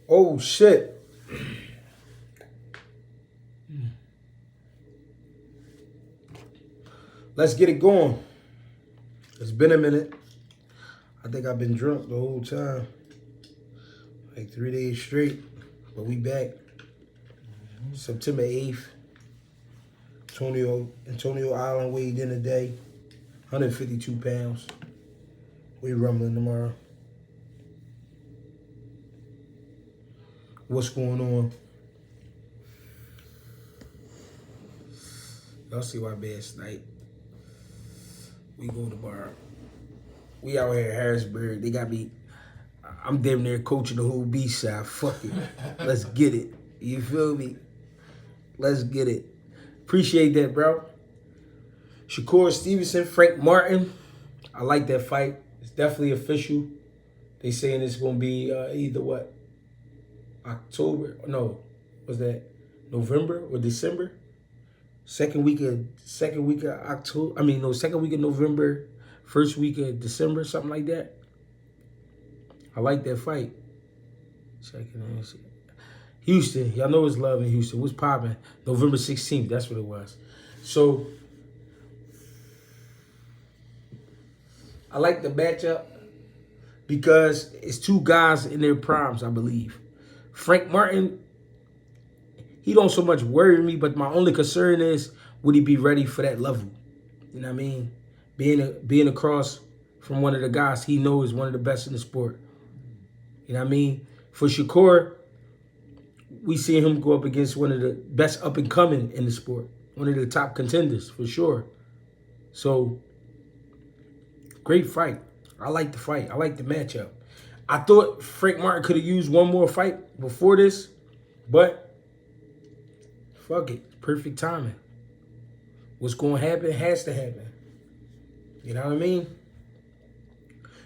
Oh, shit. Let's get it going. It's been a minute. I think I've been drunk the whole time. Like 3 days straight. But we back. September 8th. Antonio Island weighed in today. 152 pounds. We rumbling tomorrow. What's going on? Y'all see why bad night. We go to bar. We out here at Harrisburg. They got me. I'm damn near coaching the whole B side. Fuck it. Let's get it. You feel me? Let's get it. Appreciate that, bro. Shakur Stevenson, Frank Martin. I like that fight. It's definitely official. They saying it's gonna be either what? October? No, was that November or December? Second week of October. I mean, no, second week of November, first week of December, something like that. I like that fight. Houston, y'all know it's love in Houston. What's popping? November 16th, that's what it was. So, I like the matchup because it's two guys in their primes, I believe. Frank Martin, he don't so much worry me, but my only concern is, would he be ready for that level? You know what I mean? Being across from one of the guys he knows is one of the best in the sport. You know what I mean? For Shakur, we see him go up against one of the best up-and-coming in the sport. One of the top contenders, for sure. So, great fight. I like the fight. I like the matchup. I thought Frank Martin could have used one more fight before this, but fuck it. Perfect timing. What's going to happen has to happen. You know what I mean?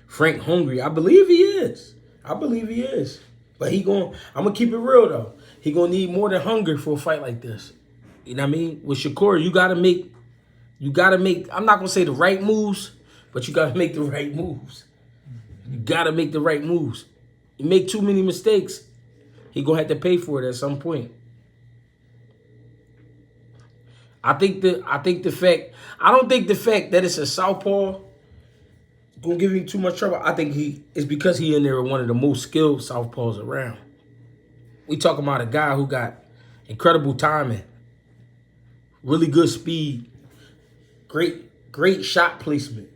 Frank hungry. I believe he is. I believe he is. But I'm going to keep it real, though. He going to need more than hunger for a fight like this. You know what I mean? With Shakur, you got to make, I'm not going to say the right moves, but you got to make the right moves. You got to make the right moves. You make too many mistakes, he going to have to pay for it at some point. I don't think the fact that it's a southpaw gonna give him too much trouble. I think it's because he in there with one of the most skilled southpaws around. We talking about a guy who got incredible timing, really good speed, great shot placement.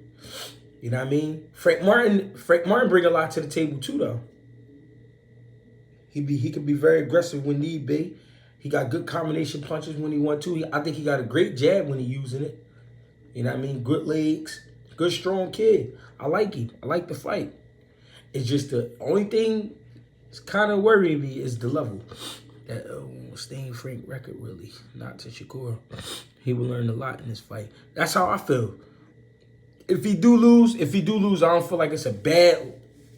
You know what I mean? Frank Martin bring a lot to the table too, though. He could be very aggressive when need be. He got good combination punches when he want to. I think he got a great jab when he using it. You know what I mean? Good legs, good strong kid. I like him. I like the fight. It's just the only thing that's kind of worrying me is the level. That Stain Frank record really, not to Shakur. He will learn a lot in this fight. That's how I feel. If he do lose, I don't feel like it's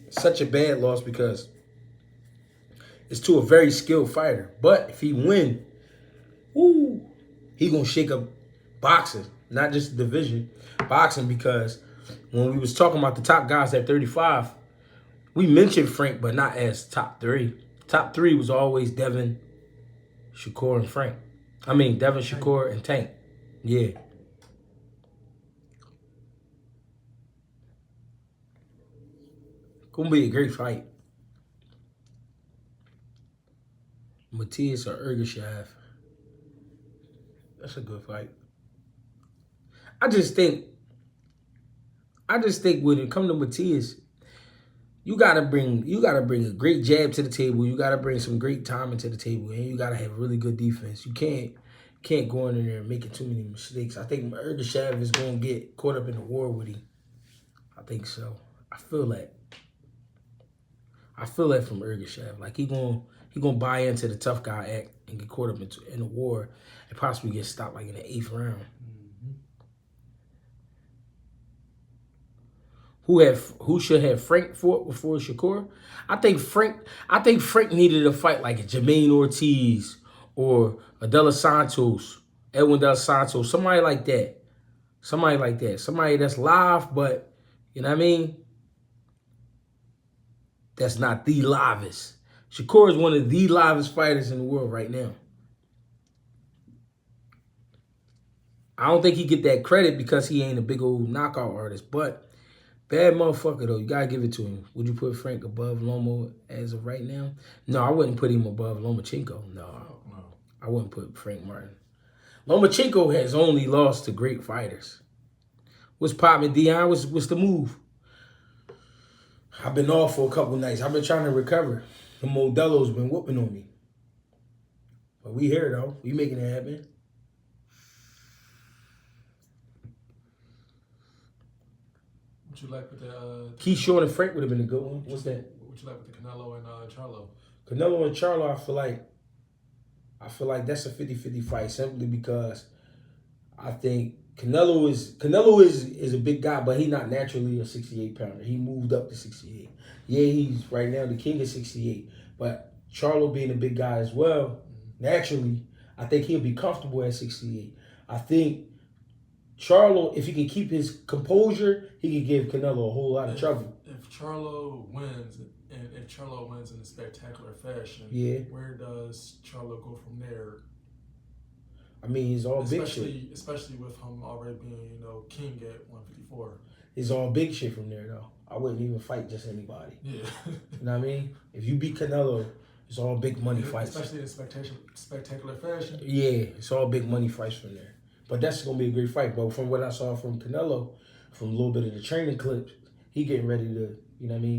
such a bad loss because it's to a very skilled fighter. But if he win, he gonna shake up boxing, not just the division, boxing, because when we was talking about the top guys at 35, we mentioned Frank, but not as top three. Top three was always Devin, Shakur, and Frank. I mean, Devin, Shakur, and Tank. Yeah. Gonna be a great fight. Matias or Ergashev. That's a good fight. I just think when it comes to Matias, you gotta bring a great jab to the table. You gotta bring some great timing to the table, and you gotta have really good defense. You can't go in there and making too many mistakes. I think Ergashev is gonna get caught up in the war with him. I think so. I feel that from Ergashev. Like he gonna buy into the tough guy act and get caught up in the war and possibly get stopped like in the 8th round. Who should have Frank fought before Shakur? I think Frank needed a fight like a Jaron Ortiz or a Edwin De Los Santos, somebody like that. Somebody that's live, but you know what I mean? That's not the livest. Shakur is one of the livest fighters in the world right now. I don't think he get that credit because he ain't a big old knockout artist, but bad motherfucker though. You gotta give it to him. Would you put Frank above Loma as of right now? No, I wouldn't put him above Lomachenko. No, I wouldn't put Frank Martin. Lomachenko has only lost to great fighters. What's poppin', Dion? What's the move? I've been off for a couple nights. I've been trying to recover. The Modelo's been whooping on me. But we here though. We making it happen. What you like with the Keyshawn and Frank would have been a good one. What's that? What you like with the Canelo and Charlo? Canelo and Charlo, I feel like that's a 50-50 fight simply because I think Canelo is a big guy, but he's not naturally a 68 pounder. He moved up to 68. Yeah, he's right now the king of 68. But Charlo being a big guy as well, naturally, I think he'll be comfortable at 68. I think Charlo, if he can keep his composure, he can give Canelo a whole lot of trouble. If Charlo wins, and if Charlo wins in a spectacular fashion, where does Charlo go from there? I mean, it's all big shit. Especially with him already being, king at 154. It's all big shit from there, though. I wouldn't even fight just anybody. Yeah. You know what I mean? If you beat Canelo, it's all big money fights. Especially in spectacular fashion. Yeah, it's all big money fights from there. But that's going to be a great fight. But from what I saw from Canelo, from a little bit of the training clips, he getting ready to,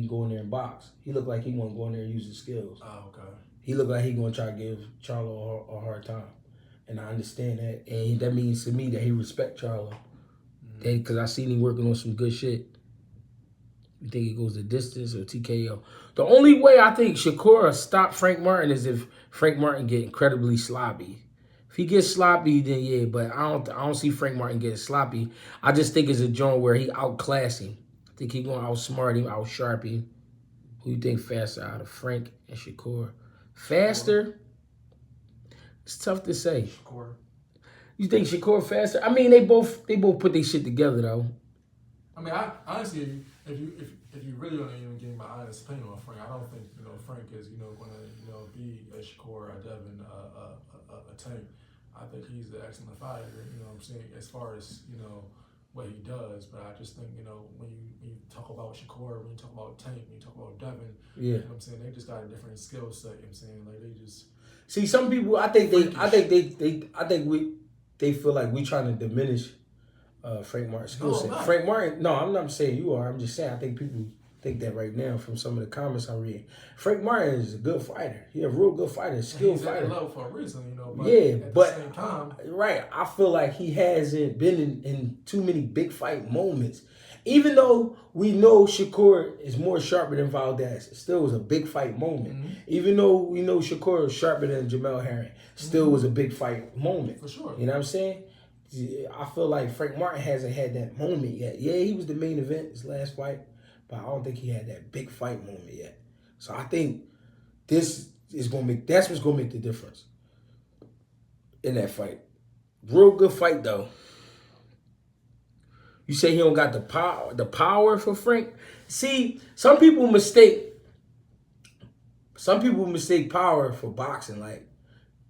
go in there and box. He looked like he want to go in there and use his skills. Oh, okay. He looked like he going to try to give Charlo a hard time. And I understand that. And that means to me that he respect Charlo. Because I seen him working on some good shit. You think he goes the distance or TKO? The only way I think Shakur stop Frank Martin is if Frank Martin get incredibly sloppy. If he gets sloppy, then yeah, but I don't see Frank Martin getting sloppy. I just think it's a joint where he outclass him. I think he going to outsmart him, outsharp him. Who you think faster out of Frank and Shakur? Faster? It's tough to say. Shakur. You think Shakur faster? I mean, they both put their shit together though. I mean, I honestly, if you really want to even give my honest opinion on Frank, I don't think Frank is going to be a Shakur, a Devin, a Tank. I think he's an excellent fighter. You know what I'm saying, as far as what he does. But I just think when you talk about Shakur, when you talk about Tank, when you talk about Devin, you know what I'm saying, they just got a different skill set. You know what I'm saying, like they just see some people. I think they feel like we trying to diminish Frank Martin's skill set. Frank Martin, no, I'm not saying you are. I'm just saying I think people think that right now from some of the comments I'm reading. Frank Martin is a good fighter. He's a real good fighter, skilled fighter. He's at that level for a reason, But at the same time, right. I feel like he hasn't been in too many big fight moments. Even though we know Shakur is more sharper than Valdez, it still was a big fight moment. Even though we know Shakur is sharper than Jamel Herring, still was a big fight moment. For sure. You know what I'm saying? I feel like Frank Martin hasn't had that moment yet. Yeah, he was the main event, his last fight, but I don't think he had that big fight moment yet. So I think that's what's gonna make the difference in that fight. Real good fight though. You say he don't got the power for Frank? See, some people mistake power for boxing. Like,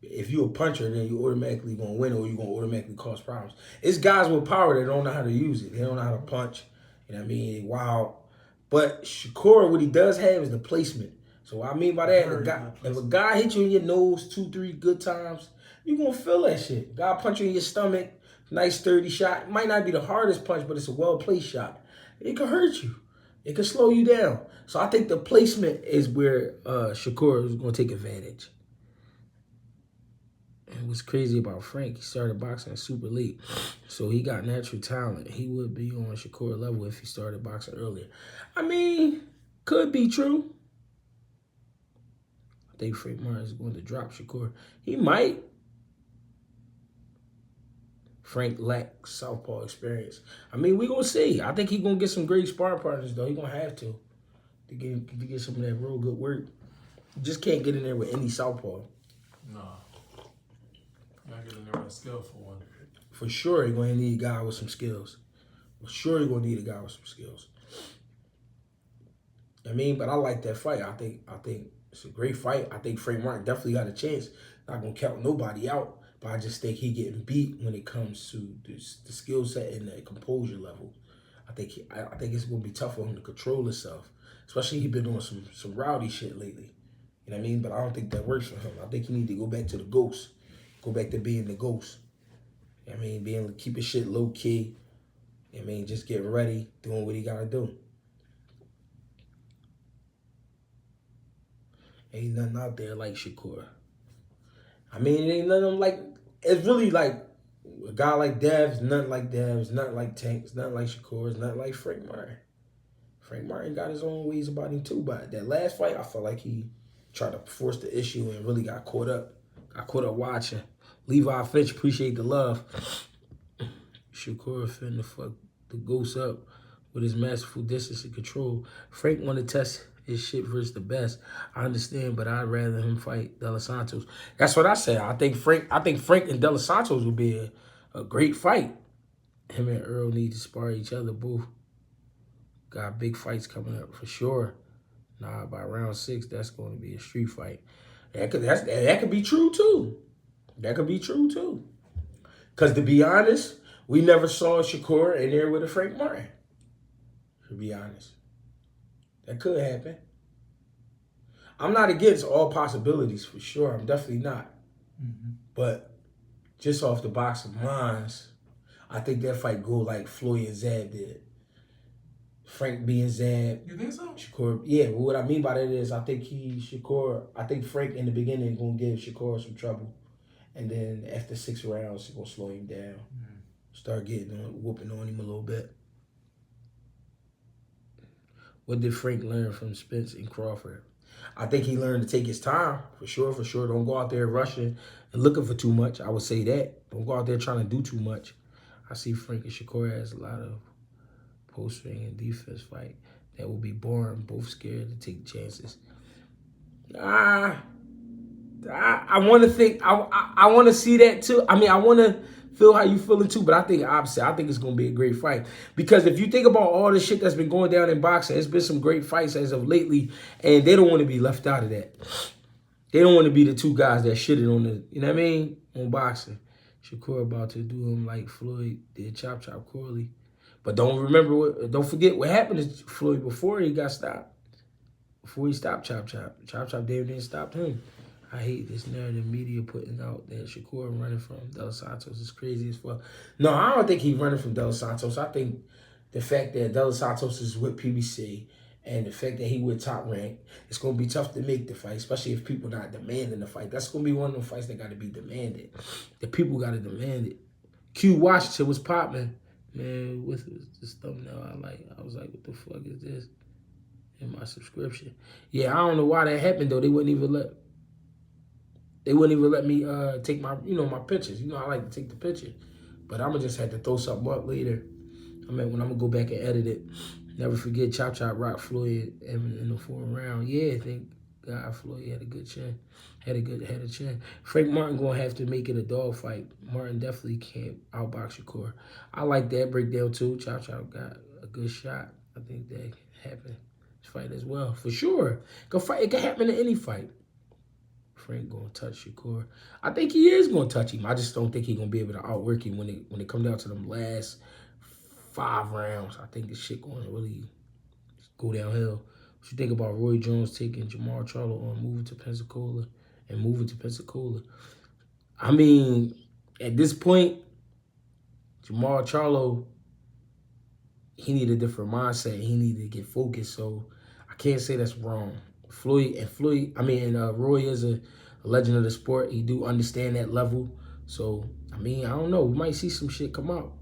if you a puncher, then you automatically gonna win or you gonna automatically cause problems. It's guys with power that don't know how to use it. They don't know how to punch. You know what I mean? Wow. But Shakur, what he does have is the placement. So what I mean by that, if a guy hit you in your nose 2-3 good times, you gonna feel that shit. Guy punch you in your stomach, nice sturdy shot. It might not be the hardest punch, but it's a well-placed shot. It can hurt you. It can slow you down. So I think the placement is where Shakur is gonna take advantage. And what's crazy about Frank, he started boxing super late. So he got natural talent. He would be on Shakur level if he started boxing earlier. I mean, could be true. I think Frank Martin is going to drop Shakur. He might. Frank lacks southpaw experience. I mean, we going to see. I think he's going to get some great sparring partners, though. He's going to have to get some of that real good work. You just can't get in there with any southpaw. No. You got to get in there with a skillful one. For sure, you're going to need a guy with some skills. For sure, you're going to need a guy with some skills. I mean, but I like that fight. I think It's a great fight. I think Frank Martin definitely got a chance. Not gonna count nobody out, but I just think he getting beat when it comes to the skill set and the composure level. I think it's gonna be tough for him to control himself, especially he been doing some rowdy shit lately. You know what I mean? But I don't think that works for him. I think he need to go back to the ghost, go back to being the ghost. You know what I mean, being keeping shit low key. You know what I mean, just getting ready, doing what he gotta do. Ain't nothing out there like Shakur. I mean, it ain't nothing like, it's really like a guy like Dev's, nothing like Dev's, nothing like Tank's, nothing like Shakur's, nothing like Frank Martin. Frank Martin got his own ways about him too, but that last fight, I felt like he tried to force the issue and really got caught up. Got caught up watching. Levi Finch, appreciate the love. Shakur finna fuck the ghost up with his masterful distance and control. Frank want to test his shit versus the best. I understand, but I'd rather him fight De Los Santos. That's what I said. I think Frank and De Los Santos would be a great fight. Him and Earl need to spar each other. Both got big fights coming up for sure. Nah, by round 6, that's going to be a street fight. That could be true too. That could be true too. Because to be honest, we never saw Shakur in there with a Frank Martin. To be honest. That could happen. I'm not against all possibilities for sure. I'm definitely not. Mm-hmm. But just off the box of minds, I think that fight go like Floyd and Zab did. Frank being Zab. You think so? Shakur. Yeah, well, what I mean by that is I think Frank in the beginning gonna give Shakur some trouble. And then after 6 rounds, he's gonna slow him down. Mm-hmm. Start whooping on him a little bit. What did Frank learn from Spence and Crawford? I think he learned to take his time, for sure. Don't go out there rushing and looking for too much. I would say that. Don't go out there trying to do too much. I see Frank and Shakur as a lot of post-ring and defense fight that will be boring, both scared to take chances. I want to think, I want to see that too. I mean, I want to feel how you feeling too, but I think opposite. I think it's going to be a great fight. Because if you think about all the shit that's been going down in boxing, it's been some great fights as of lately, and they don't want to be left out of that. They don't want to be the two guys that shitted on the, you know what I mean, on boxing. Shakur about to do him like Floyd did Chop Corley. But don't forget what happened to Floyd before he got stopped. Before he stopped Chop. Chop didn't stop him. I hate this narrative media putting out that Shakur running from De Los Santos is crazy as fuck. No, I don't think he's running from De Los Santos. I think the fact that De Los Santos is with PBC and the fact that he with Top Rank, it's going to be tough to make the fight, especially if people not demanding the fight. That's going to be one of the fights that got to be demanded. The people got to demand it. Q Washington was popping. Man, with this thumbnail, I was like, what the fuck is this? In my subscription. Yeah, I don't know why that happened though. They wouldn't even let me take my, my pictures. I like to take the picture. But I'm going to just have to throw something up later. When I'm going to go back and edit it. Never forget Chop Rock Floyd in the 4th round. Yeah, I think God Floyd had a good chin. Had a chin. Frank Martin going to have to make it a dog fight. Martin definitely can't outbox Shakur. I like that breakdown too. Chop got a good shot. I think that can happen this fight as well. For sure. It can happen in any fight. Frank going to touch Shakur. I think he is going to touch him. I just don't think he's going to be able to outwork him when it comes down to them last 5 rounds. I think this shit going to really go downhill. What you think about Roy Jones taking Jamal Charlo on moving to Pensacola? I mean, at this point, Jamal Charlo, he need a different mindset. He need to get focused. So I can't say that's wrong. Roy is a legend of the sport. He do understand that level. So, I don't know. We might see some shit come out.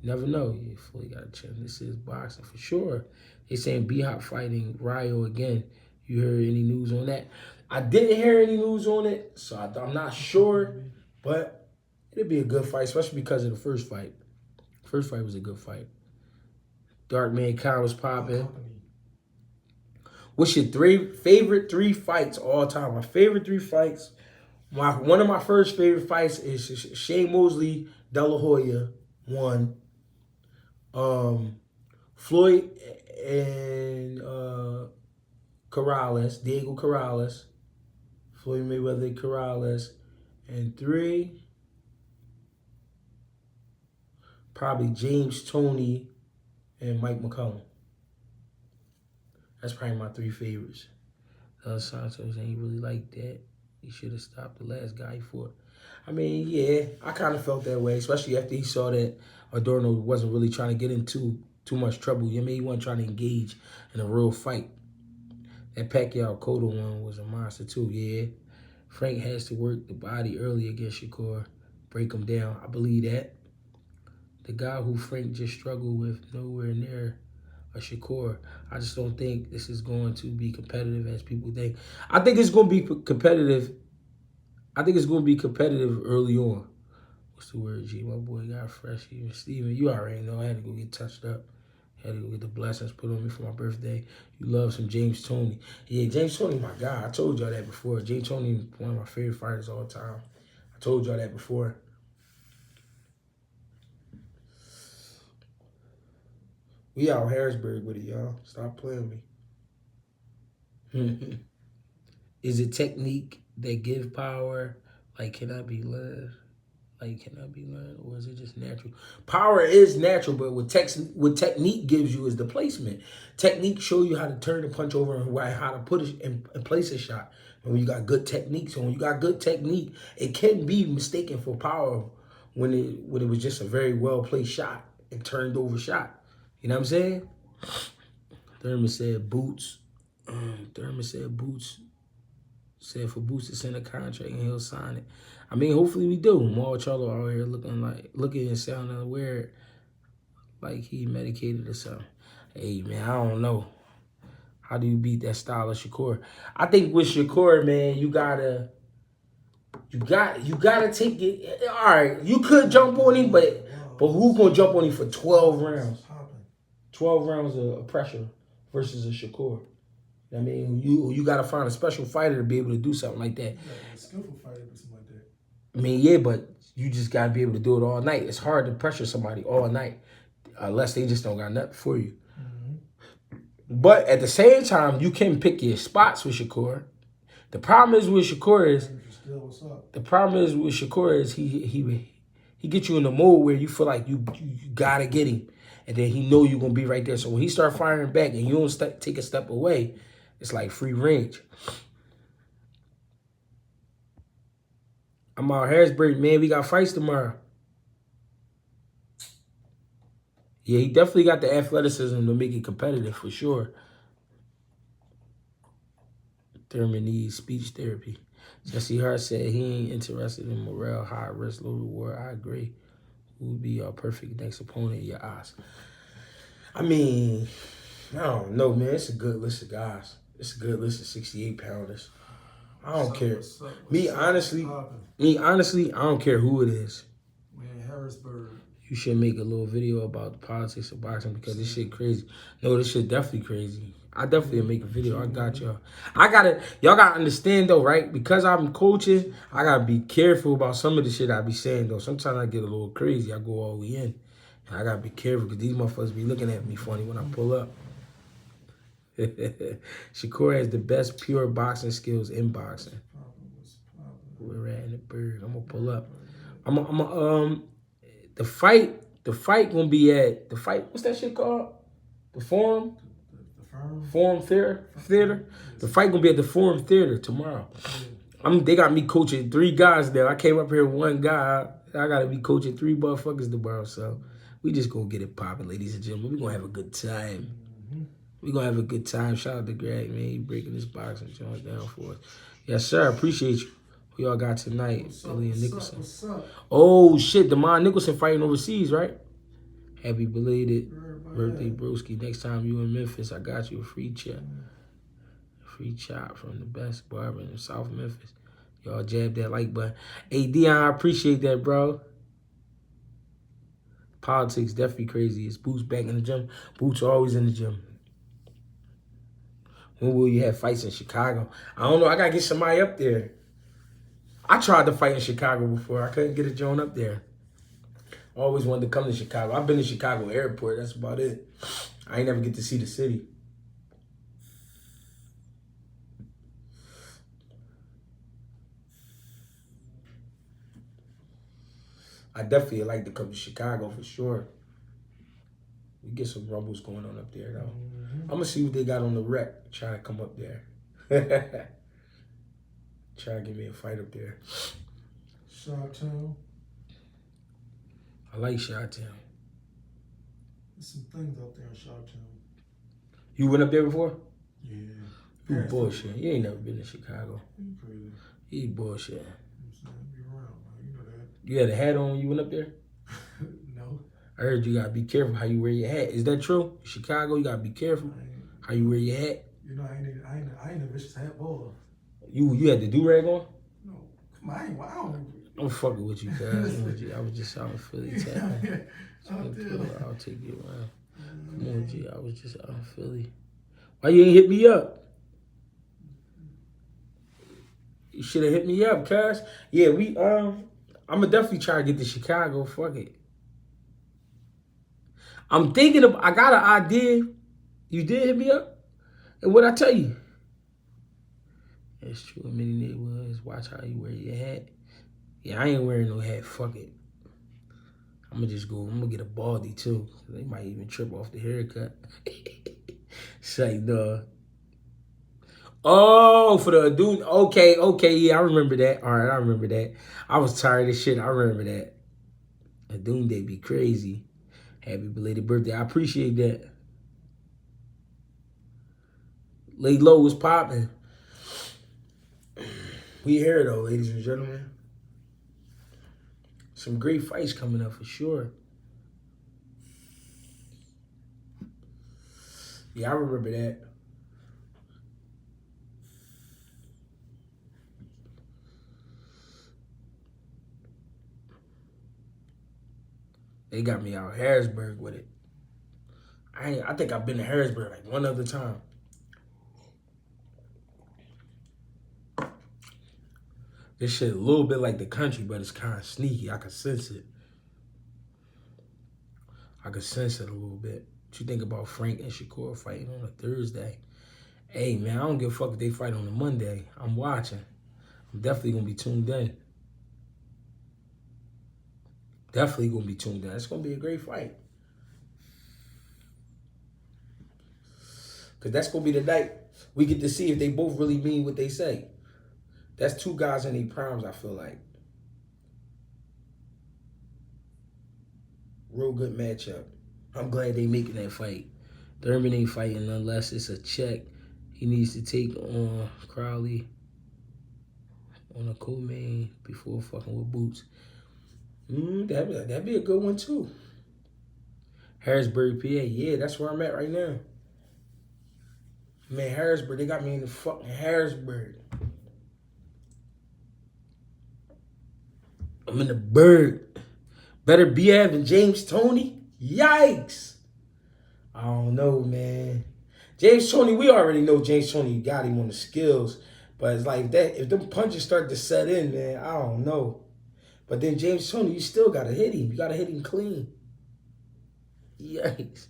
You never know. Yeah, Floyd got a chin. This is boxing for sure. They saying B-Hop fighting Ryo again. You heard any news on that? I didn't hear any news on it, so I'm not sure. But it'll be a good fight, especially because of the first fight. First fight was a good fight. Dark Man Kyle was popping. What's your favorite 3 fights all time? My favorite 3 fights. One of my first favorite fights is Shane Mosley, De La Hoya, 1. Floyd and Diego Corrales, Floyd Mayweather Corrales, and 3, probably James Toney and Mike McCollum. That's probably my 3 favorites. Santos ain't really like that. He should have stopped the last guy he fought. I mean, yeah, I kind of felt that way, especially after he saw that Adorno wasn't really trying to get into too much trouble. You know, he wasn't trying to engage in a real fight. That Pacquiao-Cotto one was a monster too, yeah. Frank has to work the body early against Shakur, break him down. I believe that. The guy who Frank just struggled with, nowhere near a Shakur. I just don't think this is going to be competitive as people think. I think it's going to be competitive. I think it's going to be competitive early on. What's the word, G? My boy got fresh. Even Steven, you already know I had to go get touched up. Had to go get the blessings put on me for my birthday. You love some James Toney. Yeah, James Toney, my guy. I told y'all that before. James Toney is one of my favorite fighters all the time. I told y'all that before. We out Harrisburg with it, y'all. Stop playing with me. Is it technique that give power? Like, can I be learned? Like, can I be learned? Or is it just natural? Power is natural, but what technique gives you is the placement. Technique show you how to turn the punch over and how to put it and place a shot. And when you got good technique, so when you got good technique, it can be mistaken for power when it was just a very well-placed shot and turned over shot. You know what I'm saying? Thurman said Boots. Said for Boots to send a contract and he'll sign it. I mean, hopefully we do. Maul Charlo out here looking and sounding aware like he medicated or something. Hey man, I don't know. How do you beat that style of Shakur? I think with Shakur, man, you gotta take it. All right, you could jump on him, but who gonna jump on him for 12 rounds? 12 rounds of pressure versus a Shakur. I mean, you got to find a special fighter to be able to do something like that. Yeah, a skillful fighter or something like that. I mean, yeah, but you just got to be able to do it all night. It's hard to pressure somebody all night unless they just don't got nothing for you. Mm-hmm. But at the same time, you can pick your spots with Shakur. The problem is with Shakur is he gets you in the mode where you feel like you got to get him. And then he know you're going to be right there. So when he start firing back and you don't take a step away, it's like free range. I'm out Harrisburg, man. We got fights tomorrow. Yeah, he definitely got the athleticism to make it competitive for sure. Thurman needs speech therapy. Jesse Hart said he ain't interested in morale, high risk, low reward. I agree. Who would be your perfect next opponent in your eyes? I mean, I don't know, man. It's a good list of guys. It's a good list of 68-pounders. I don't care. Me, honestly, I don't care who it is. Man, Harrisburg. You should make a little video about the politics of boxing because this shit crazy. No, this shit definitely crazy. I definitely make a video. I got y'all. Y'all gotta understand though, right? Because I'm coaching, I gotta be careful about some of the shit I be saying though. Sometimes I get a little crazy. I go all the way in. And I gotta be careful because these motherfuckers be looking at me funny when I pull up. Shakur has the best pure boxing skills in boxing. We're at in the bird. I'm gonna pull up. The fight gonna be at the fight. What's that shit called? The Forum. Forum Theater. The fight gonna be at the Forum Theater tomorrow. They got me coaching 3 guys there. I came up here with 1 guy. I gotta be coaching 3 motherfuckers tomorrow. So we just gonna get it popping, ladies and gentlemen. We gonna have a good time. We gonna have a good time. Shout out to Greg, man. He breaking this boxing joint down for us. Yes, sir. Appreciate you. Who y'all got tonight? Billy and Nicholson. What's up? Oh shit, Demond Nicholson fighting overseas, right? Happy belated birthday, broski. Next time you in Memphis, I got you a free chop. Free chop from the best barber in South Memphis. Y'all jab that like button. Hey, Dion, I appreciate that, bro. Politics definitely crazy. It's Boots back in the gym. Boots are always in the gym. When will you have fights in Chicago? I don't know. I got to get somebody up there. I tried to fight in Chicago before. I couldn't get a joint up there. I always wanted to come to Chicago. I've been to Chicago airport. That's about it. I ain't never get to see the city. I definitely like to come to Chicago for sure. We get some rumbles going on up there, though. I'm going to see what they got on the rec. Try to come up there. Try to give me a fight up there. Chi-Town. I like Chi-Town. There's some things out there in Chi-Town. You went up there before? Yeah. You bullshit. You ain't never been to Chicago. You crazy. You bullshit. Be around, man. You know that. You had a hat on when you went up there? No. I heard you gotta be careful how you wear your hat. Is that true? Chicago, you gotta be careful how you wear your hat. You know, I ain't a vicious hat baller. You had the do-rag on? No. Come on, I ain't wow. I'm fucking with you, guys. I was just out in Philly tapping. I'll take you around. Come on, G. I was just out in Philly. Why you ain't hit me up? You should have hit me up, cuz. Yeah, I'ma definitely try to get to Chicago. Fuck it. I'm thinking of, I got an idea. You did hit me up? And what'd I tell you? It's true. In many neighborhoods, watch how you wear your hat. Yeah, I ain't wearing no hat. Fuck it. I'm gonna get a baldy too. They might even trip off the haircut. Say, duh. Oh, for the dude. Okay, yeah, I remember that. All right, I remember that. I was tired of shit. I remember that. A Doom Day be crazy. Happy belated birthday. I appreciate that. Lay Low was popping. We here though, ladies and gentlemen. Some great fights coming up for sure. Yeah, I remember that. They got me out Harrisburg with it. I think I've been to Harrisburg like one other time. This shit a little bit like the country, but it's kind of sneaky. I can sense it. I can sense it a little bit. What you think about Frank and Shakur fighting on a Thursday? Hey, man, I don't give a fuck if they fight on a Monday. I'm watching. I'm definitely going to be tuned in. Definitely going to be tuned in. It's going to be a great fight. Because that's going to be the night we get to see if they both really mean what they say. That's two guys in their primes, I feel like. Real good matchup. I'm glad they making that fight. Thurman ain't fighting unless it's a check. He needs to take on Crowley on a co-main before fucking with Boots. That'd be a good one too. Harrisburg, PA. Yeah, that's where I'm at right now. Man, Harrisburg, they got me in the fucking Harrisburg. I'm in the bird. Better be having James Toney? Yikes. I don't know, man. James Toney, we already know James Toney got him on the skills. But it's like that. If them punches start to set in, man, I don't know. But then James Toney, you still got to hit him. You got to hit him clean. Yikes.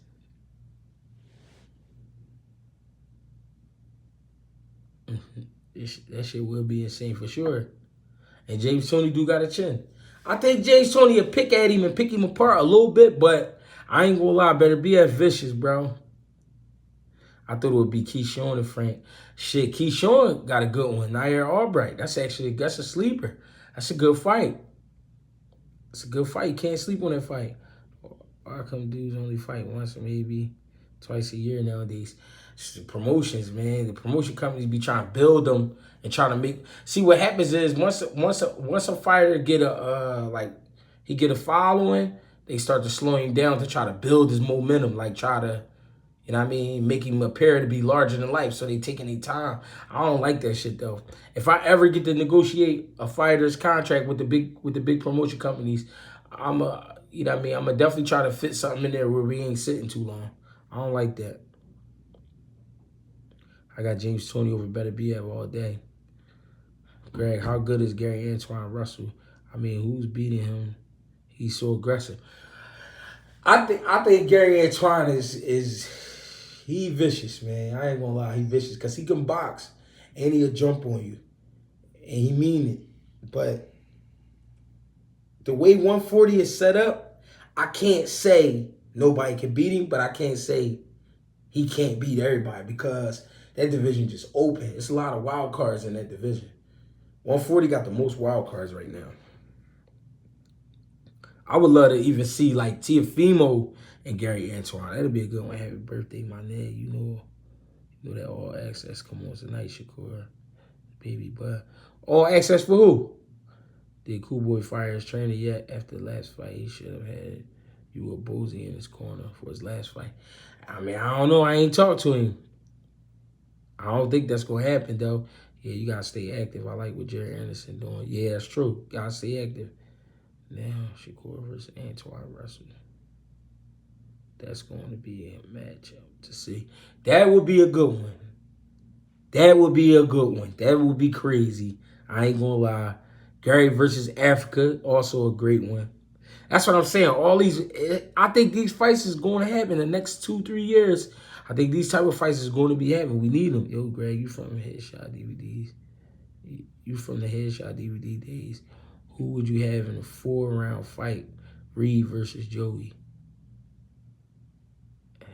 That shit will be insane for sure. And James Toney do got a chin. I think James Toney will pick at him and pick him apart a little bit, but I ain't gonna lie, better be as vicious, bro. I thought it would be Keyshawn and Frank. Shit, Keyshawn got a good one. Nair Albright. That's a sleeper. That's a good fight. It's a good fight. You can't sleep on that fight. How come dudes only fight once or maybe twice a year nowadays? It's the promotions, man. The promotion companies be trying to build them and trying to make. See, what happens is once a fighter get a following, they start to slow him down to try to build his momentum, like try to, you know what I mean, make him appear to be larger than life. So they taking their time. I don't like that shit though. If I ever get to negotiate a fighter's contract with the big promotion companies, I'm gonna definitely try to fit something in there where we ain't sitting too long. I don't like that. I got James Toney over Better BF all day. Greg, how good is Gary Antoine Russell? I mean, who's beating him? He's so aggressive. I think Gary Antoine is he vicious, man. I ain't gonna lie, he vicious because he can box and he'll jump on you, and he mean it. But the way 140 is set up, I can't say nobody can beat him, but I can't say he can't beat everybody because that division just open. It's a lot of wild cards in that division. 140 got the most wild cards right now. I would love to even see like Teofimo and Gary Antoine. That'd be a good one. Happy birthday, my nigga. You know that all access come on tonight, Shakur. Baby, but all access for who? Did Cool Boy fire his trainer yet? After the last fight, he should have had you a Boozy in his corner for his last fight. I mean, I don't know. I ain't talked to him. I don't think that's going to happen, though. Yeah, you got to stay active. I like what Jaron Ennis doing. Yeah, that's true. Got to stay active. Now, Shakur versus Antoine Russell. That's going to be a matchup to see. That would be a good one. That would be a good one. That would be crazy. I ain't going to lie. Gary versus Africa, also a great one. That's what I'm saying. All these, I think these fights is going to happen in the next 2-3 years. I think these type of fights is going to be happening. We need them. Yo, Greg, you from Headshot DVDs. You from the Headshot DVD days. Who would you have in a 4-round fight? Reed versus Joey.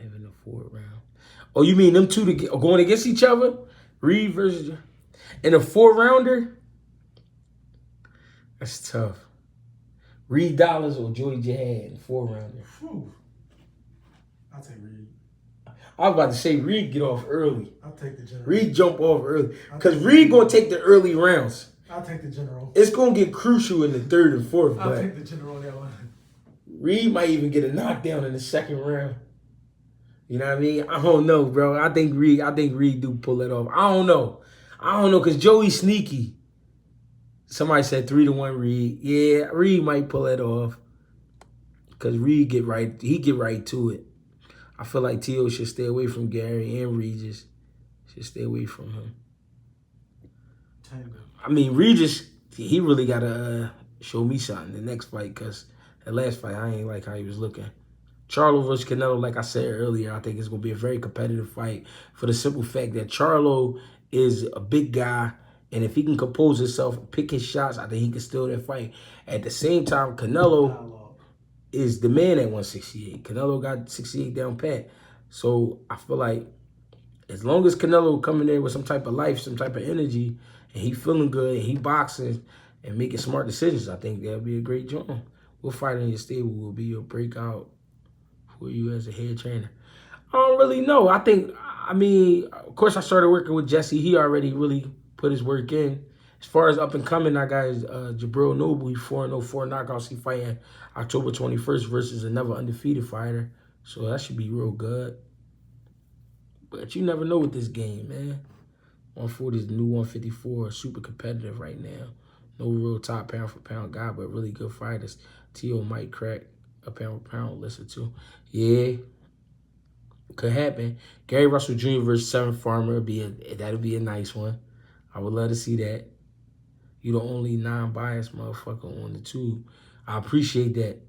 Having a 4th round. Oh, you mean them two going against each other? Reed versus... In a 4-rounder? That's tough. Reed Dollars or Joey Jihad in 4-rounder? I'll take Reed. I was about to say Reed get off early. I'll take the general. Reed jump off early. Because Reed going to take the early rounds. I'll take the general. It's going to get crucial in the 3rd and 4th. I'll take the general on that one. Reed might even get a knockdown in the 2nd round. You know what I mean? I don't know, bro. I think Reed do pull it off. I don't know. Because Joey's sneaky. Somebody said 3-1 Reed. Yeah, Reed might pull it off. Because Reed get right to it. I feel like T.O. should stay away from Gary and Regis. Should stay away from him. I mean, Regis, he really got to show me something the next fight because the last fight, I ain't like how he was looking. Charlo versus Canelo, like I said earlier, I think it's going to be a very competitive fight for the simple fact that Charlo is a big guy, and if he can compose himself, pick his shots, I think he can steal that fight. At the same time, Canelo is the man at 168. Canelo got 68 down pat. So I feel like as long as Canelo coming there with some type of life, some type of energy, and he feeling good, and he boxing and making smart decisions, I think that'll be a great job. What fight in your stable will be your breakout for you as a head trainer? I don't really know. I mean, of course I started working with Jesse. He already really put his work in. As far as up and coming, I got Jabril Noble. He's 4-0, 4 knockouts. He fighting October 21st versus another undefeated fighter. So that should be real good. But you never know with this game, man. 140 is the new 154. Super competitive right now. No real top pound for pound guy, but really good fighters. T.O. might crack a pound for pound list or two. Yeah. Could happen. Gary Russell Jr. versus Seven Farmer. That'll be a nice one. I would love to see that. You the only non-biased motherfucker on the tube. I appreciate that.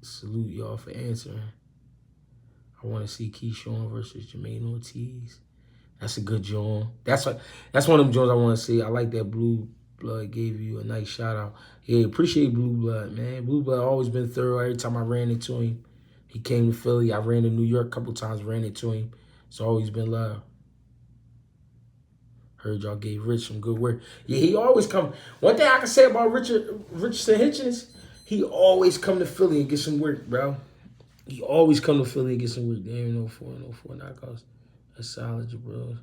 Salute y'all for answering. I want to see Keyshawn versus Jermaine Ortiz. That's a good joint. That's one of them joints I want to see. I like that Blue Blood gave you a nice shout out. Yeah, appreciate Blue Blood, man. Blue Blood always been thorough. Every time I ran into him, he came to Philly. I ran to New York a couple times, ran into him. It's always been love. Heard y'all gave Rich some good work. Yeah, he always come. One thing I can say about Richardson Hitchins, he always come to Philly and get some work, bro. He always come to Philly and get some work. There ain't no 4 knockouts. That's solid, bro.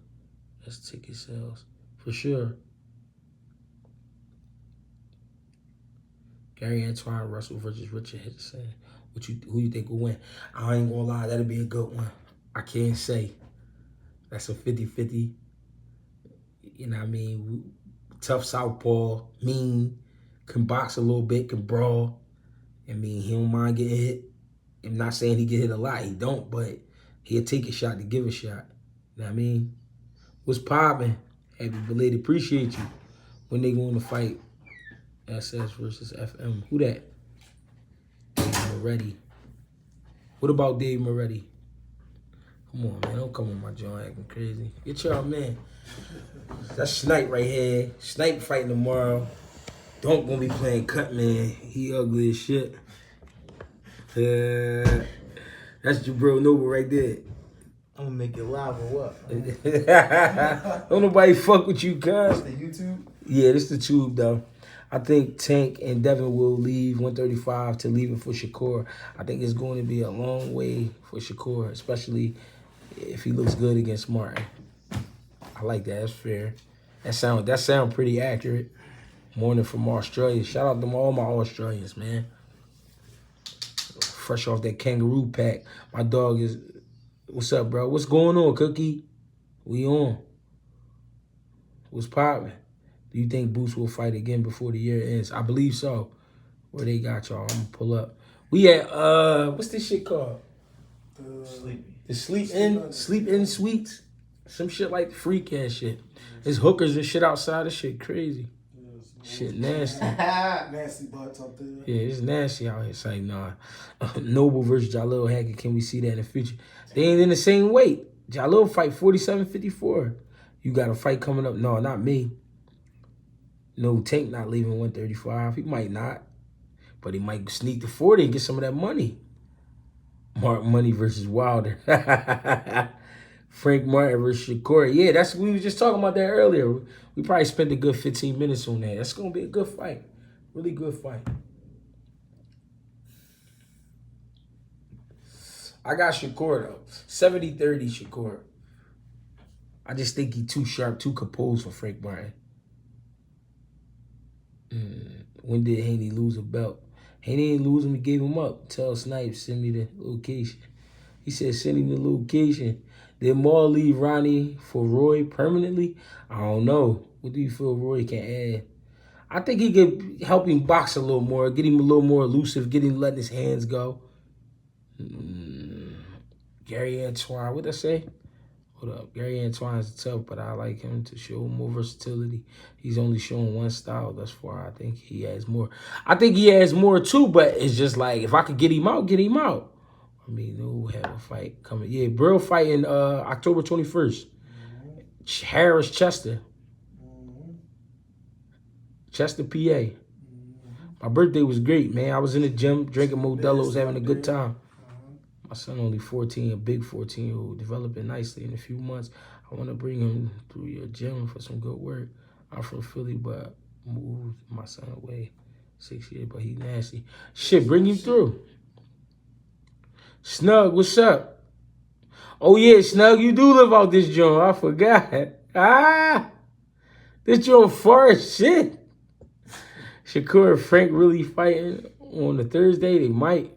That's ticket sales. For sure. Gary Antoine Russell versus Richard Hitchins. Who you think will win? I ain't gonna lie, that'll be a good one. I can't say. That's a 50-50. You know what I mean? Tough southpaw, mean, can box a little bit, can brawl. I mean, he don't mind getting hit. I'm not saying he get hit a lot. He don't, but he'll take a shot to give a shot. You know what I mean? What's poppin'? Happy belated. Appreciate you. When they going to fight SS versus FM. Who that? Dave Moretti. What about Dave Moretti? Come on, man. Don't come on my joint acting crazy. Get y'all, man. That's Snipe right here. Snipe fighting tomorrow. Don't gonna be playing cut, man. He ugly as shit. Yeah. That's Jabril Noble right there. I'm gonna make it live or what? Don't nobody fuck with you, cuz. The YouTube? Yeah, this the tube, though. I think Tank and Devin will leave 135 to leave it for Shakur. I think it's going to be a long way for Shakur, especially if he looks good against Martin. I like that. That's fair. That sound pretty accurate. Morning from Australia. Shout out to all my Australians, man. Fresh off that kangaroo pack. My dog is... What's up, bro? What's going on, Cookie? We on. What's poppin'? Do you think Boots will fight again before the year ends? I believe so. Where they got y'all? I'm gonna pull up. We at what's this shit called? The Sleep In Suites. Some shit like the freak ass shit. There's hookers and shit outside. This shit crazy. Shit nasty. Nasty butts up there. Yeah, it's nasty out here. It's like, nah. Noble versus Jalil Hackett. Can we see that in the future? They ain't in the same weight. Jalil fight 47-54. You got a fight coming up? No, not me. No, Tank not leaving 135. He might not. But he might sneak to 40 and get some of that money. Mark Money versus Wilder. Frank Martin versus Shakur. Yeah, we were just talking about that earlier. We probably spent a good 15 minutes on that. That's going to be a good fight. Really good fight. I got Shakur, though. 70-30 Shakur. I just think he too sharp, too composed for Frank Martin. When did Haney lose a belt? Haney didn't lose him, he gave him up. Tell Snipes, send me the location. He said, send him the location. Did Maul leave Ronnie for Roy permanently? I don't know. What do you feel Roy can add? I think he could help him box a little more, get him a little more elusive, get him letting his hands go. Gary Antoine, what'd I say? Hold up. Gary Antoine's tough, but I like him to show more versatility. He's only showing one style thus far. I think he has more. I think he has more too, but it's just like, if I could get him out, get him out. I mean, we'll have a fight coming. Yeah, Brill fighting October 21st. Harris Chester. Chester, PA. My birthday was great, man. I was in the gym, drinking Modelo's, having a good time. My son only 14, a big 14-year-old, developing nicely in a few months. I want to bring him through your gym for some good work. I'm from Philly, but moved my son away 6 years, but he nasty. Shit, bring him through. Snug, what's up? Oh, yeah, Snug, you do live out this joint. I forgot. This joint far as shit. Shakur and Frank really fighting on the Thursday? They might.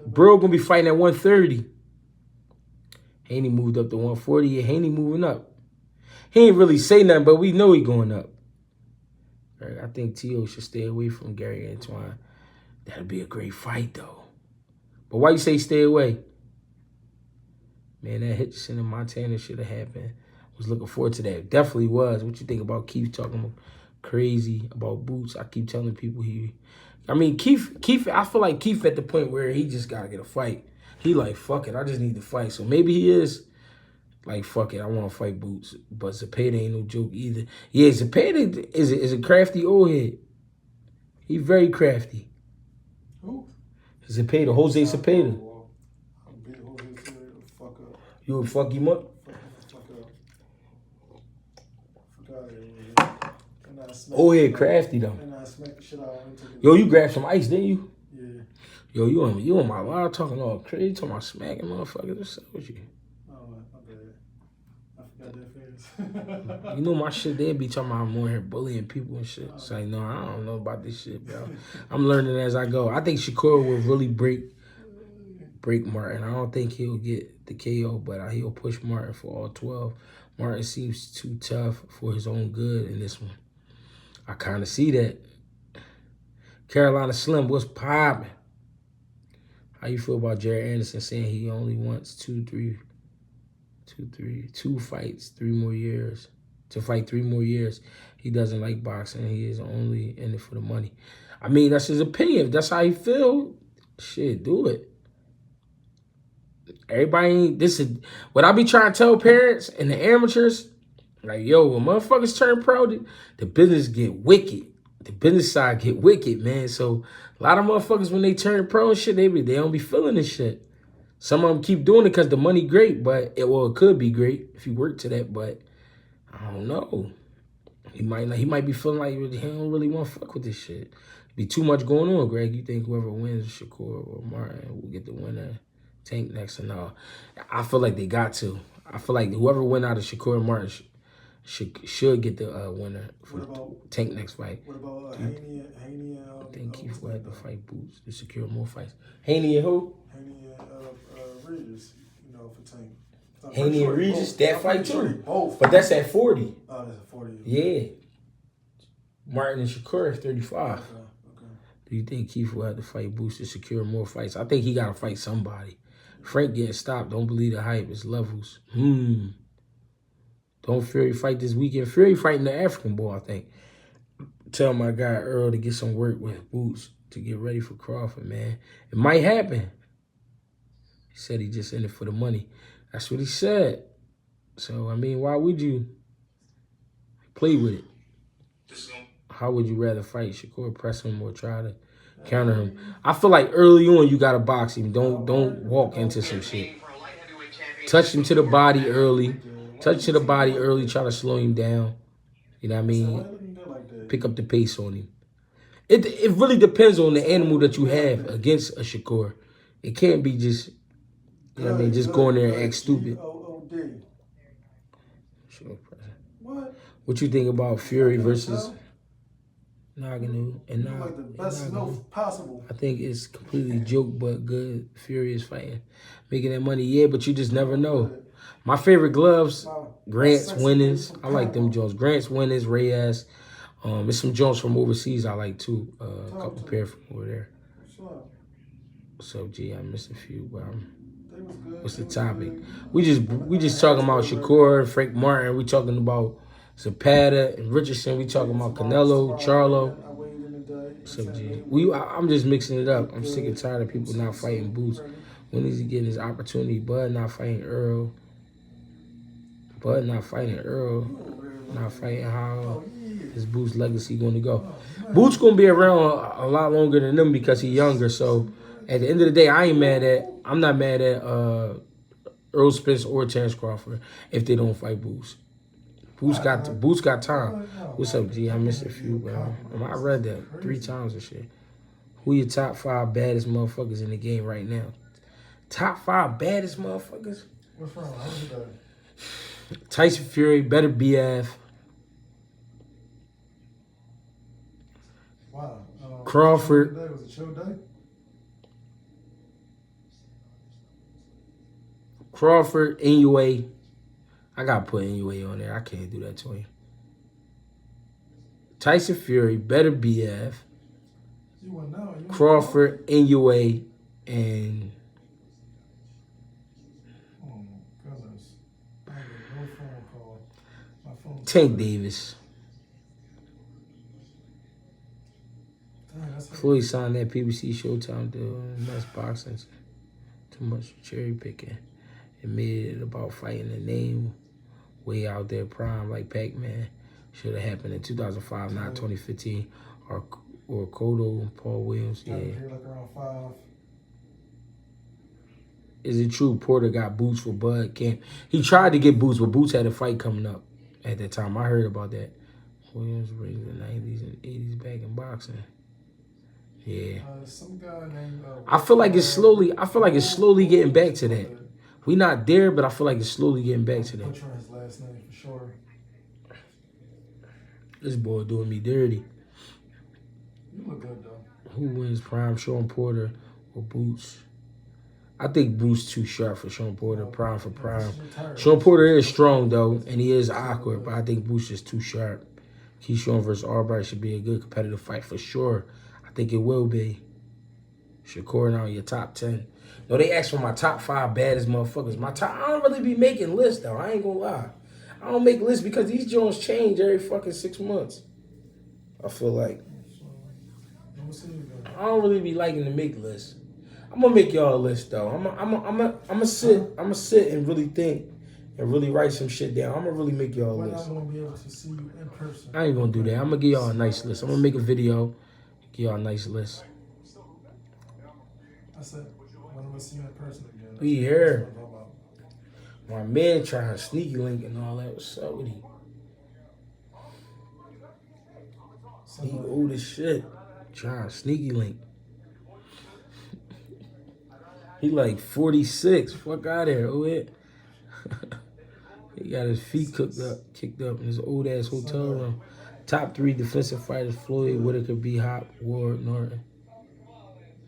Bro gonna be fighting at 130. Haney moved up to 140. Yeah, Haney moving up. He ain't really say nothing, but we know he going up. Right, I think T.O. should stay away from Gary Antoine. That'd be a great fight, though. But why you say stay away? Man, that Hitchins in Montana should have happened. Was looking forward to that. Definitely was. What you think about Keith talking about crazy about Boots? I keep telling people Keith, I feel like Keith at the point where he just got to get a fight. He like, fuck it, I just need to fight. So maybe he is like, fuck it, I want to fight Boots. But Zepeda ain't no joke either. Yeah, Zepeda is a crafty old head. He very crafty. Who? Zepeda, Jose Zepeda. I'll beat Jose Zepeda the fuck up. You would fuck him up? Fuck up. Old head crafty, though. And I smacked the shit out of him. Yo, you grabbed some ice, didn't you? Yeah. Yo, you on my line talking all crazy, talking about smacking motherfuckers. What's up with you? Oh, my bad. I forgot that face. You know my shit, they be talking about I'm on here bullying people and shit. It's like, no, I don't know about this shit, bro. I'm learning as I go. I think Shakur will really break Martin. I don't think he'll get the KO, but he'll push Martin for all 12. Martin seems too tough for his own good in this one. I kind of see that. Carolina Slim, what's poppin'? How you feel about Jaron Ennis saying he only wants two fights, 3 more years, to fight 3 more years? He doesn't like boxing. He is only in it for the money. I mean, that's his opinion. If that's how he feel, shit, do it. Everybody ain't, this is what I be trying to tell parents and the amateurs. Like, yo, when motherfuckers turn pro, the business get wicked. The business side get wicked, man. So a lot of motherfuckers, when they turn pro and shit, they don't be feeling this shit. Some of them keep doing it because the money great, but it could be great if you work to that, but I don't know. He might be feeling like he don't really want to fuck with this shit. Be too much going on, Greg. You think whoever wins, Shakur or Martin, will get the winner? Tank next or no? I feel like they got to. I feel like whoever win out of Shakur and Martin should get the winner for Tank next fight. What about Haney? I think Keith will have to fight Boots to secure more fights. Haney and who? Haney and Regis, for Tank. Haney and Regis, that fight too. Both. But that's at 40. Oh, that's at 40. Yeah. Martin and Shakur at 35. Okay. Do you think Keith will have to fight Boots to secure more fights? I think he got to fight somebody. Frank getting stopped. Don't believe the hype. It's levels. Don't Fury fight this weekend. Fury fighting the African boy, I think. Tell my guy Earl to get some work with Boots to get ready for Crawford, man. It might happen. He said he just in it for the money. That's what he said. So, I mean, why would you play with it? How would you rather fight Shakur, press him, or try to counter him? I feel like early on you gotta box him. Don't walk into some shit. Touch him to the body early. Touch to the body early. Try to slow him down. You know what I mean? Pick up the pace on him. It really depends on the animal that you have against a Shakur. It can't be just, you know what I mean, just going there and act stupid. What you think about Fury versus Nagano and like the best snow possible. I think it's completely joke but good. Fury is fighting, making that money. Yeah, but you just never know. My favorite gloves, Grant's Winnings. I like them Jones. Grant's Winnings, Reyes. There's some Jones from overseas I like too. A couple pair from over there. So G, I missed a few, but what's the topic? We just talking about Shakur, Frank Martin. We talking about Zepeda and Richardson. We talking about Canelo, Charlo. So G, I'm just mixing it up. I'm sick and tired of people not fighting Boots. When is he getting his opportunity? Bud not fighting Earl. Bud not fighting Earl. Not fighting how his Boots legacy going to go. Boots going to be around a lot longer than them because he's younger. So at the end of the day, I'm not mad at Earl Spence or Terence Crawford if they don't fight Boots. Boots got time. What's up, G? I missed a few, bro. I read that 3 times and shit. Who your top 5 baddest motherfuckers in the game right now? Top 5 baddest motherfuckers? What's wrong? How was that? Tyson Fury, better BF. Wow. Crawford. Was it show day? Crawford, NUA. I got to put NUA on there. I can't do that to him. Tyson Fury, better BF. Crawford, NUA, and Tank Davis. Floyd signed that PBC Showtime deal. That's boxing. Too much cherry picking. It made it about fighting the name way out there prime like Pac-Man. Should have happened in 2005, not 2015. Or Cotto, Paul Williams. Yeah. Like around 5. Is it true Porter got Boots for Bud Camp? He tried to get Boots, but Boots had a fight coming up at that time. I heard about that. Williams brings the 90s and 80s back in boxing. Yeah. Some guy named. I feel like it's slowly getting back to that. We not there, but I feel like it's slowly getting back to that. Butchering his last name for sure. This boy doing me dirty. You look good though. Who wins prime, Sean Porter or Boots? I think Boots too sharp for Sean Porter, prime for prime. Sean Porter is strong though, and he is awkward, but I think Boots is too sharp. Keyshawn versus Alvarez should be a good competitive fight for sure. I think it will be. Shakur now your top 10. No, they asked for my top 5 baddest motherfuckers. I don't really be making lists though. I ain't gonna lie. I don't make lists because these joints change every fucking 6 months. I feel like I don't really be liking to make lists. I'm gonna make y'all a list though. I'm gonna sit and really think and really write some shit down. I'm gonna really make y'all a We're list. not gonna be able to see you in person. I ain't gonna do that. I'm gonna give y'all a nice list. I'm gonna make a video, give y'all a nice list. I said, when I'm gonna see you in person again. We here. My man trying sneaky link and all that. What's up with him? He old as shit. Trying sneaky link. He like 46. Fuck out of here, old. He got his feet kicked up in his old ass hotel room. Top 3 defensive fighters: Floyd, Whitaker, B. Hop, Ward, Norton.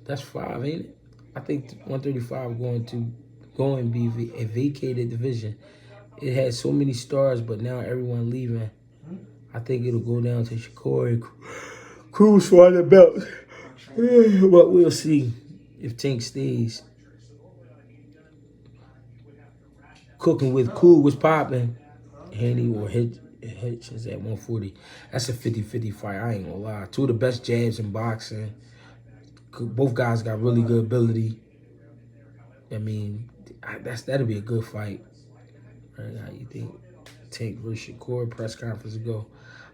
That's 5, ain't it? I think 135 going to be a vacated division. It had so many stars, but now everyone leaving. I think it'll go down to Shakur and Cruz for the belt. But we'll see if Tank stays. Cooking with Cool was popping. Haney or Hitchins at 140. That's a 50-50 fight. I ain't gonna lie. 2 of the best jabs in boxing. Both guys got really good ability. I mean, that'll be a good fight. Right, how you think? Tank versus Shakur, press conference ago.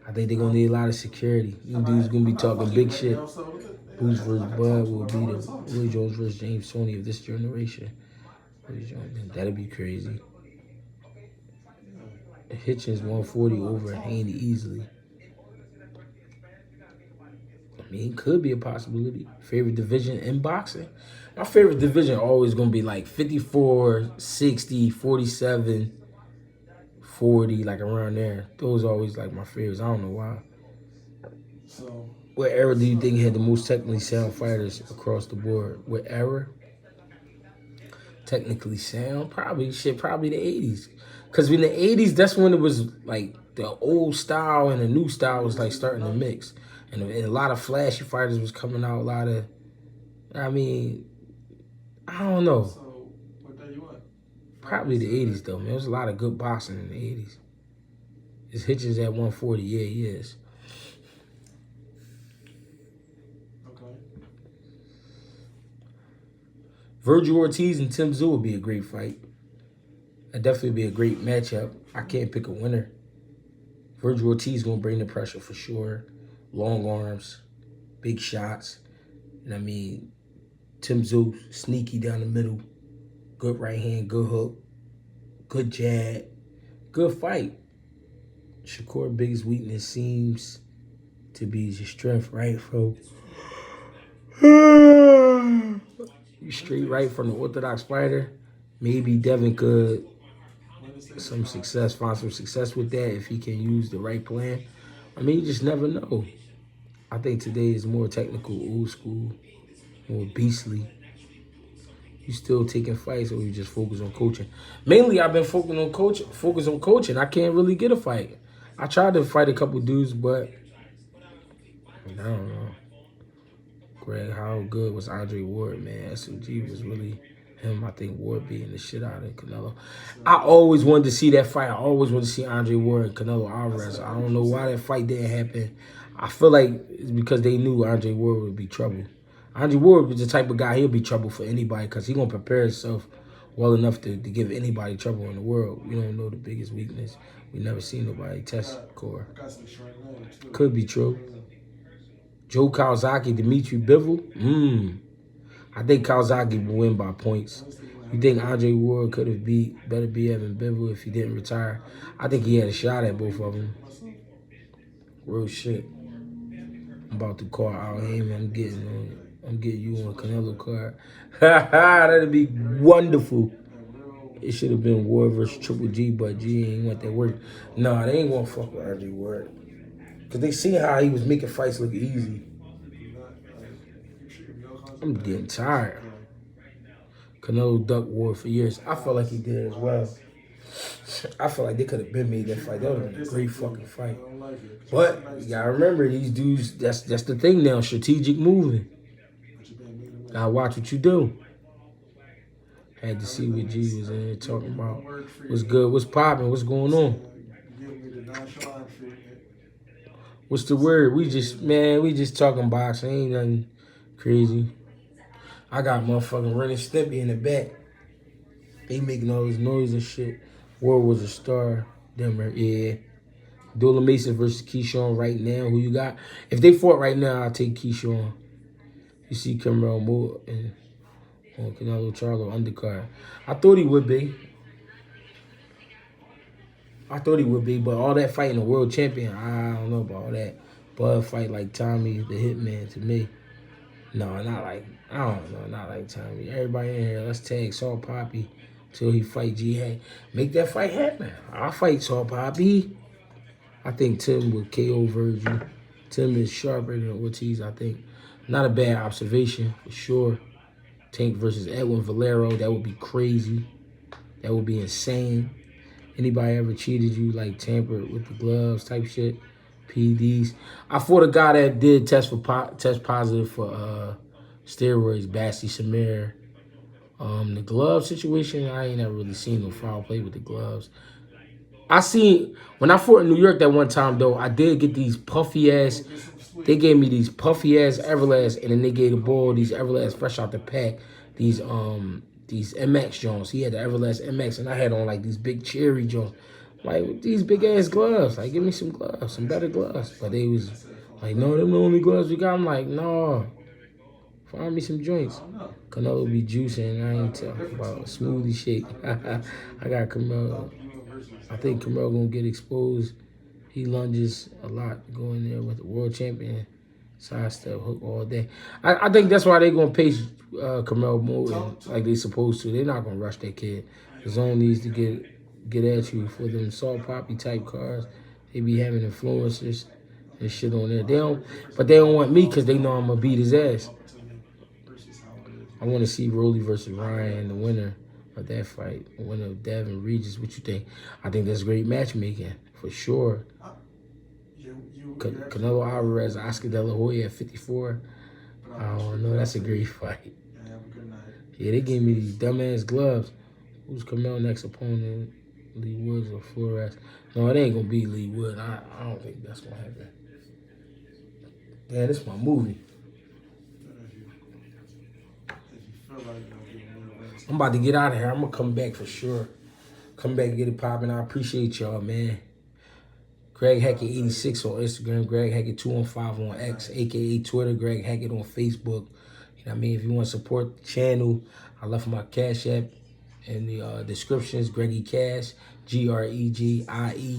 I think they're gonna need a lot of security. You dudes gonna be talking big shit. Boots versus Bud will be the Roy Jones versus James Toney of this generation. That'll be crazy. Hitchins 140 over Haney easily. I mean, could be a possibility. Favorite division in boxing? My favorite division always gonna be like 54, 60, 47, 40, like around there. Those are always like my favorites. I don't know why. So, What era do you think had the most technically sound fighters across the board? What era? Technically sound? Probably the 80s. Because in the 80s, that's when it was like the old style and the new style was like starting to mix. And a lot of flashy fighters was coming out. A lot of, I mean, I don't know. so what day you want? Probably the 80s, though, man. There was a lot of good boxing in the 80s. Is Hitchins at 140? Yeah, he is. Okay. Virgil Ortiz and Tim Tszyu would be a great fight. That'd definitely be a great matchup. I can't pick a winner. Virgil Ortiz going to bring the pressure for sure. Long arms, big shots. And I mean, Tim Tszyu, sneaky down the middle. Good right hand, good hook, good jab. Good fight. Shakur's biggest weakness seems to be his strength, right, folks? Straight right from the orthodox fighter. Maybe Devin could find some success with that if he can use the right plan. I mean, you just never know. I think today is more technical, old school, more beastly. You still taking fights, or you just focus on coaching? Mainly, I've been focused on coaching. I can't really get a fight. I tried to fight a couple dudes, but I don't know. Greg, how good was Andre Ward, man? SMG was really him. I think Ward beating the shit out of Canelo. I always wanted to see that fight. I always wanted to see Andre Ward and Canelo Alvarez. I don't know why that fight didn't happen. I feel like it's because they knew Andre Ward would be trouble. Andre Ward was the type of guy, he'll be trouble for anybody because he's going to prepare himself well enough to give anybody trouble in the world. We don't know the biggest weakness. We never seen nobody test core. Could be true. Joe Kawasaki, Dimitri Bivol. I think Kawasaki will win by points. You think Andre Ward could have better be Evan Bivol if he didn't retire? I think he had a shot at both of them. Real shit. I'm about to call Al Heyman. I'm getting you on a Canelo card. That'd be wonderful. It should have been Ward versus Triple G, but G ain't want that work. Nah, they ain't gonna fuck with Andre Ward. Because they seen how he was making fights look easy. I'm getting tired. Canelo ducked Ward for years. I felt like he did as well. I feel like they could have been made that fight. That would have been a great fucking fight. But you gotta remember, these dudes, that's the thing now, strategic moving. Gotta watch what you do. Had to see what G was in here talking about. What's good, what's popping, what's going on? What's the word? We just talking boxing. Ain't nothing crazy. I got motherfucking Ren and Stimpy in the back. They making all this noise and shit. Ward was a star. Denver, yeah. Dolan Mason versus Keyshawn right now. Who you got? If they fought right now, I'll take Keyshawn. You see Camaro Moore and Canelo Charlo undercard. I thought he would be. But all that fighting a world champion, I don't know about all that. Bud fight like Tommy the Hitman to me. No, not like, I don't know, not like Tommy. Everybody in here, let's tag Salt Poppy till he fight G. Make that fight happen. I'll fight Salt Poppy. I think Tim would KO Virgil. Tim is sharper than Ortiz, I think. Not a bad observation, for sure. Tank versus Edwin Valero, that would be crazy. That would be insane. Anybody ever cheated you, like tampered with the gloves type shit? PDs. I fought a guy that did test positive for steroids, Basti Samir. The glove situation, I ain't never really seen no foul play with the gloves. I seen, when I fought in New York that one time, though, I did get these puffy ass, they gave me these puffy ass Everlast, and then they gave the ball these Everlast fresh out the pack, these MX Jones. He had the Everlast MX, and I had on like these big cherry Jones. Like, with these big ass gloves, like, give me some gloves, some better gloves. But they was like, no, them the only gloves we got. I'm like, no, find me some joints. Canelo be juicing, I ain't talking about a smoothie shake. I got Canelo. I think Canelo gonna get exposed. He lunges a lot going there with the world champion. Sidestep, hook all day. I think that's why they gonna pace Canelo more like they supposed to. They're not gonna rush that kid. The zone needs to get at you for them Salt Poppy type cars. They be having influencers and shit on there. But they don't want me because they know I'm gonna beat his ass. I want to see Rolly versus Ryan, the winner of that fight, the winner of Davin Regis. What you think? I think that's great matchmaking for sure. Canelo Alvarez, Oscar De La Hoya at 54. I don't know. That's a great fight. Yeah, they gave me these dumbass gloves. Who's Canelo next opponent? Lee Woods or Flores? No, it ain't gonna be Lee Wood. I don't think that's gonna happen. Yeah, this is my movie. I'm about to get out of here. I'm gonna come back for sure. Come back and get it popping. I appreciate y'all, man. Greg Hackett 86 on Instagram. Greg Hackett 215 on X, aka Twitter. Greg Hackett on Facebook. You know what I mean? If you want to support the channel, I left my Cash App in the descriptions. GregieCash, GREGIE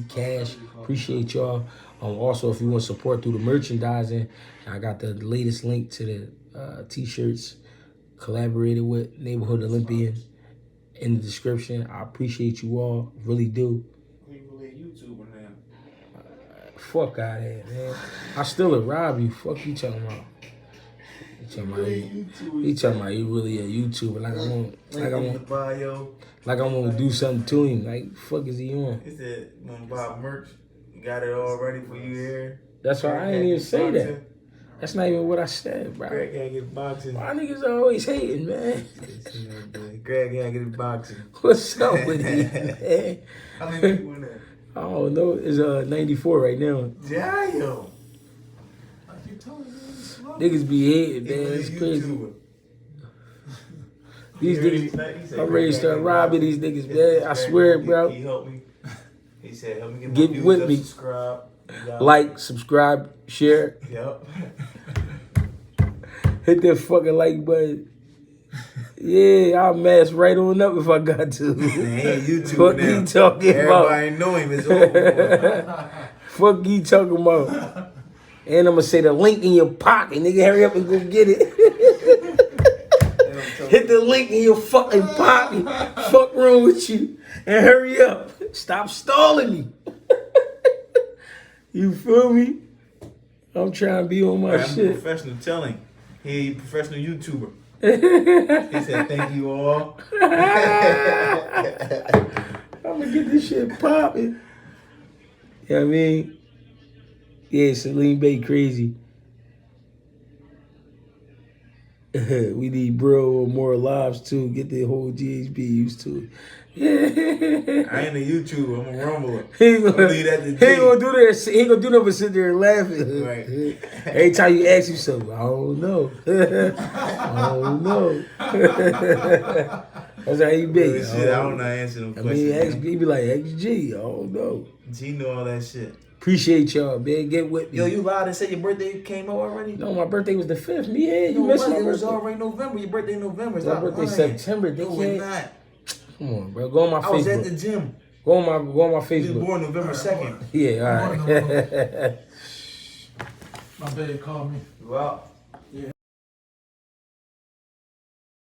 Cash. Appreciate y'all. Also, if you want to support through the merchandising, I got the latest link to the t-shirts. Collaborated with Neighborhood Olympian in the description. I appreciate you all, really do. Fuck out of here, man. I still would rob you. Fuck you talking about. He talking about you really a YouTuber. Like I want to do something to him. Like, fuck is he on? He said, "I'm buy merch. Got it all ready for you here." That's why I ain't even say that. That's not even what I said, bro. Greg Hackett boxing. My niggas always hating, man. Greg Hackett boxing. What's up with you, man? How many people in there? I don't know. It's 94 right now. Damn. Niggas be hating, man. It's crazy. These niggas, I'm ready to start robbing these niggas, man. I swear, bro. He helped me. He said, help me get my views with up, me. subscribe. Like, subscribe, share. Yep. Hit that fucking like button. Yeah, I'll mask right on up if I got to. Man, YouTube Fuck now. you talking about. Everybody know him. It's over. Fuck you talking about. And I'm going to say the link in your pocket. Nigga, hurry up and go get it. Hit the link in your fucking pocket. Fuck wrong with you. And hurry up. Stop stalling me. You feel me? I'm trying to be on my shit. I'm professional telling. He a professional YouTuber. He said, thank you all. I'm going to get this shit popping. You know what I mean? Yeah, Celine Bay crazy. We need Bro or more lives too. Get the whole GHB used to it. I ain't a YouTuber. I'm a rumbler. He ain't gonna, Leave that to he ain't G. gonna do that. He ain't gonna do nothing but sit there and laughing. Right. Every time you ask you something, I don't know. I don't know. That's how he be. Real shit, I don't know answer them I questions. mean, he be like, XG, I don't know. G know all that shit. Appreciate y'all, man. Get with me. Yo, you lied and said your birthday came out already? No, my birthday was the 5th. Me, yeah, you No, missed my it was birthday. already November. Your birthday in November. My Stop birthday lying. September. They No, can't. it's not. Come on, bro. Go on my I was at Facebook. the gym. Go on my You was Facebook. born November 2nd. Yeah, all right. My baby called me. Well.